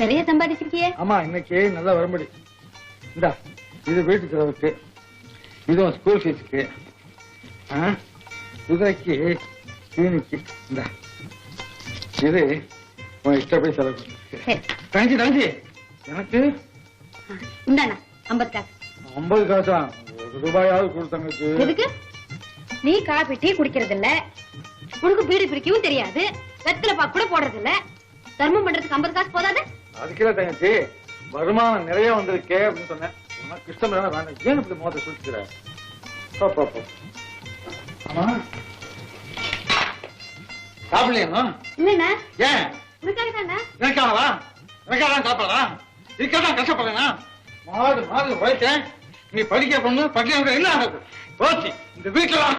நிறைய சம்பாதிச்சிருக்கியே. ஆமா, இன்னைக்கு நல்லா வரும்படி. இந்தா, இது வீட்டு செலவுக்கு, இதுவும் ஸ்கூல் ஃபீஸுக்கு, குதிரைக்கு தீனிக்கு. இந்தா, இது உன் இஷ்டப்படி செலவு. தங்கச்சி தங்கச்சி, எனக்கு இந்தாண்ணா 50 காசு. 50 காசா? ₹1 கொடுத்தாங்க. எதுக்கு? நீ காபி டீ குடிக்கிறது இல்ல, உனக்கு பீடி பிடிக்கவும் தெரியாது, வெத்தலை பாக்கு கூட போடுறது இல்ல, தர்மம் பண்றதுக்கு 50 காசு போதாது? அதுக்குல தங்கச்சி, வருமானம் நிறைய வந்திருக்கே அப்படின்னு சொன்னேன். உனக்கு இஷ்டம் இல்லைன்னா வேண்டாம். ஏன் இப்படி மோத சுழிச்சுக்கிற? ஆமா, சாப்பிடலையா? இல்லண்ணா. ஏன்? உனக்காக தானே. எனக்காகவா? எனக்காக தான் சாப்பிடலாம். இதுக்காக கஷ்டப்படுறேன்னா மாடு மாடு வயசேன். நீ படிக்க பொண்ணு படிக்க என்ன ஆகுது? போச்சு இந்த வீட்டுல